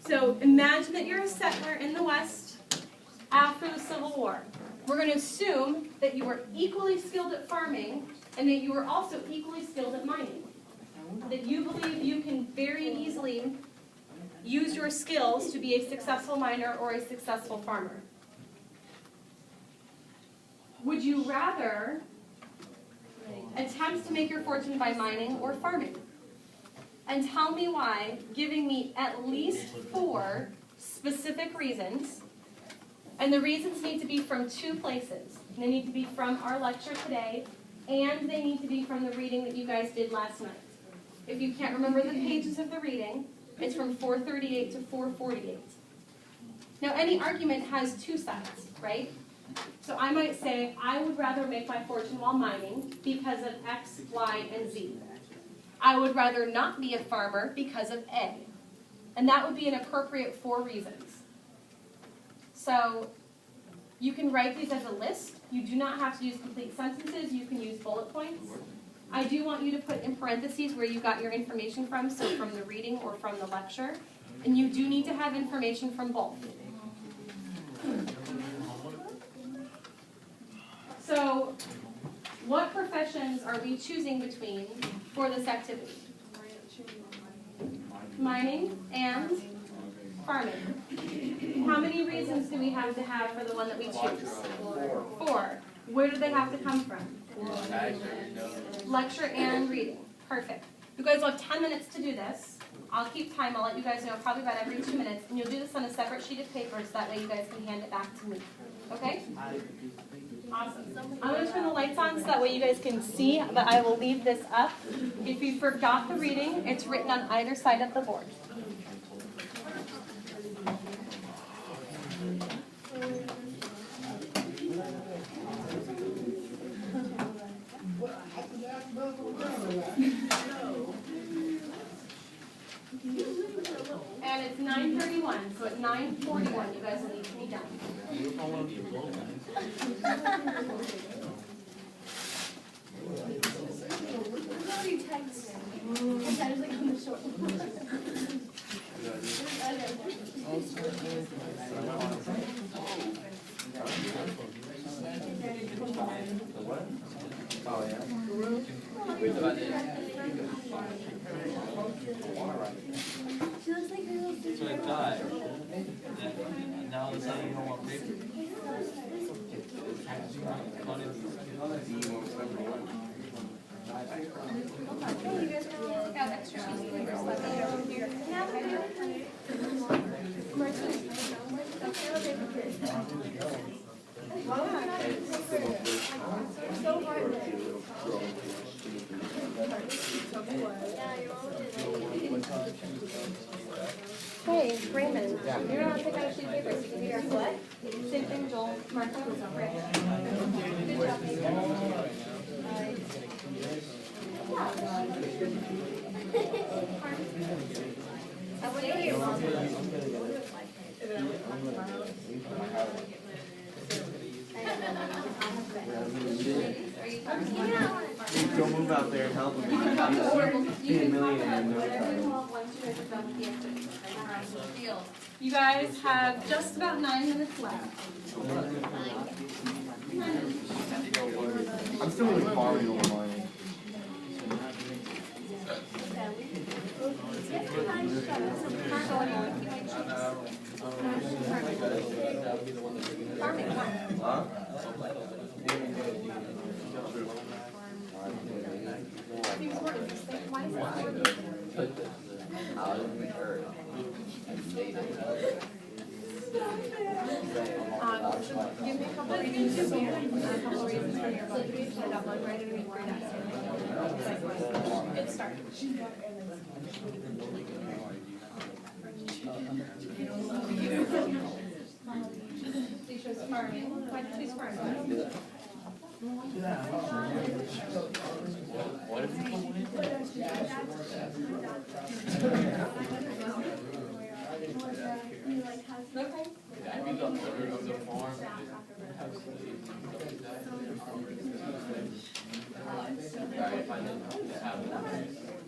So imagine that you're a settler in the West after the Civil War. We're going to assume that you were equally skilled at farming and that you were also equally skilled at mining. That you believe you can very easily use your skills to be a successful miner or a successful farmer. Would you rather attempt to make your fortune by mining or farming? And tell me why, giving me at least 4 specific reasons. And the reasons need to be from 2 places. They need to be from our lecture today, and they need to be from the reading that you guys did last night. If you can't remember the pages of the reading, it's from 438 to 448. Now, any argument has 2 sides, right? So I might say, I would rather make my fortune while mining because of X, Y, and Z. I would rather not be a farmer because of A. And that would be an appropriate 4 reasons. So you can write these as a list. You do not have to use complete sentences. You can use bullet points. I do want you to put in parentheses where you got your information from, so from the reading or from the lecture. And you do need to have information from both. So what professions are we choosing between for this activity? Mining and farming. How many reasons do we have to have for the one that we choose? 4. Where do they have to come from? Lecture and reading. Perfect. You guys will have 10 minutes to do this. I'll keep time. I'll let you guys know probably about every 2 minutes. And you'll do this on a separate sheet of paper so that way you guys can hand it back to me. Okay? Awesome. I'm going to turn the lights on so that way you guys can see, but I will leave this up. If you forgot the reading, it's written on either side of the board. And it's 9:31, so at 9:41 you guys will need to be done. She looks like her little sister. So it died. And now it's not even on paper. Okay, you guys can take out extra sheets of paper so that way you're over here. So hard. Hey, Raymond, you're not taking out a sheet of paper, so you can do your Nicolette. Same thing, Joel, Martha, Rick. Good job, Nathan. Don't move out there and help him. He's a millionaire. You guys have just about 9 minutes left. I'm still really farming over mining. Huh? Give me a couple of reasons here, and a couple of reasons for your vote. I got one right and three downstairs. Good start. She chose farming. Why did you choose farming? Okay.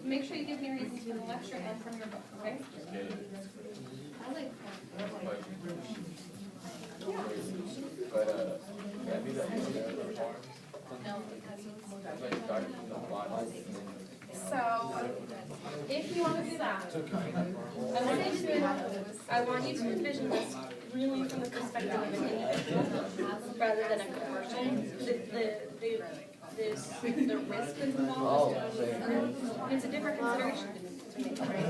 make sure you give me reasons from the lecture and from your book, okay? So, if you want to do that, I want you to envision this really from the perspective of an individual rather than a commercial. The risk that's involved, it's a different consideration to make, right?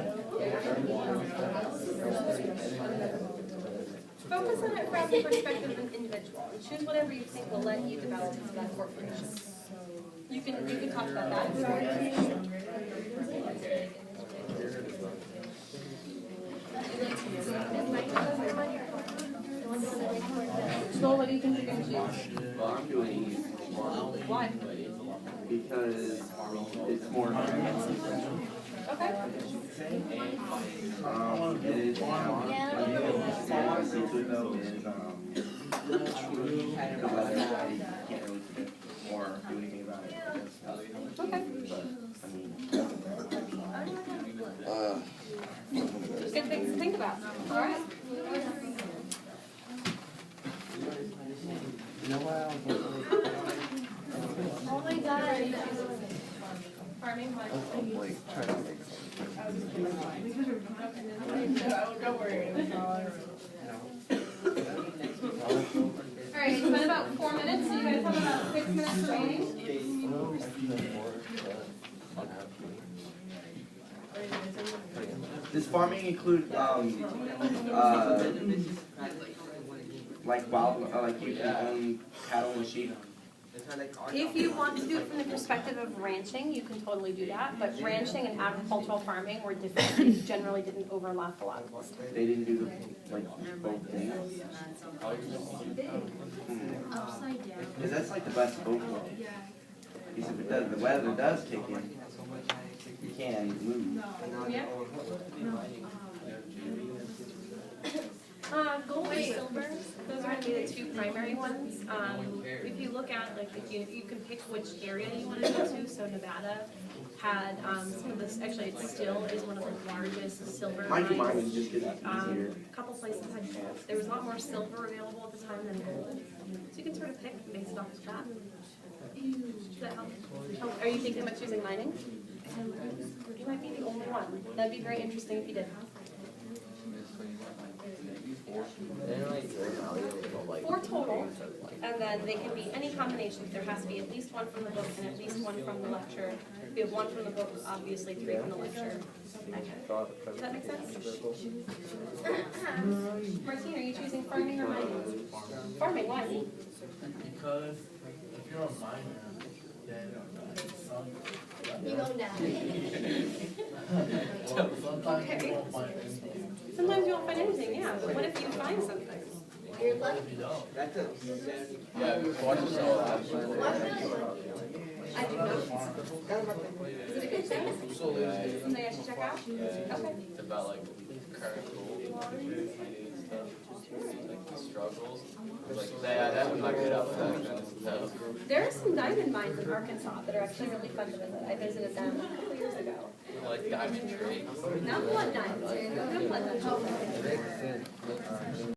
Focus on it from the perspective of an individual and choose whatever you think will let you develop into that corporation. You can talk about that. So what do you think you're going to choose? Well, I'm doing Why? because it's more. Okay. Or do anything about it. Okay. Good things to think about. All right. You know what? Oh my God. Farming one. Like, try to make Don't worry. All right, it's been about 4 minutes, so you guys have about 6 minutes remaining. Does farming include like wild, like you can own cattle and sheep? If you want to do it from the perspective of ranching, you can totally do that, but ranching and agricultural farming were different. They generally didn't overlap a lot. They didn't do the, like both things. Because that's like the best of both worlds. Because if it does, the weather does kick in, you can't move. Yeah. Gold and silver, those are going to be the two primary ones. If you look at, like, if you can pick which area you want to go to, so Nevada had some of this, actually it still is one of the largest silver Mine mines. was just get easier. A couple places had gold. There was a lot more silver available at the time than gold. So you can sort of pick based off of that. Does that help? Oh, are you thinking about choosing mining? You might be the only one. That'd be very interesting if you did. 4 total, and then they can be any combination. There has to be at least 1 from the book and at least 1 from the lecture. If we have 1 from the book, obviously 3 from the lecture. Does that make sense? Martine, are you choosing farming or mining? Farming, why? Because if you're a miner, then You go sometimes you won't find anything. Sometimes you won't find anything, yeah, but what if you find something? You're lucky. If you don't. Yeah, watch yourself. I do not. Is it a good thing? Something I should check out? Okay. It's about like current gold and stuff. Like the struggles. Like that would not get out of that kind of stuff. There are some diamond mines in Arkansas that are actually really fun to visit. I visited them a couple years ago. Like diamond trade. Not blood diamonds, not blood diamonds.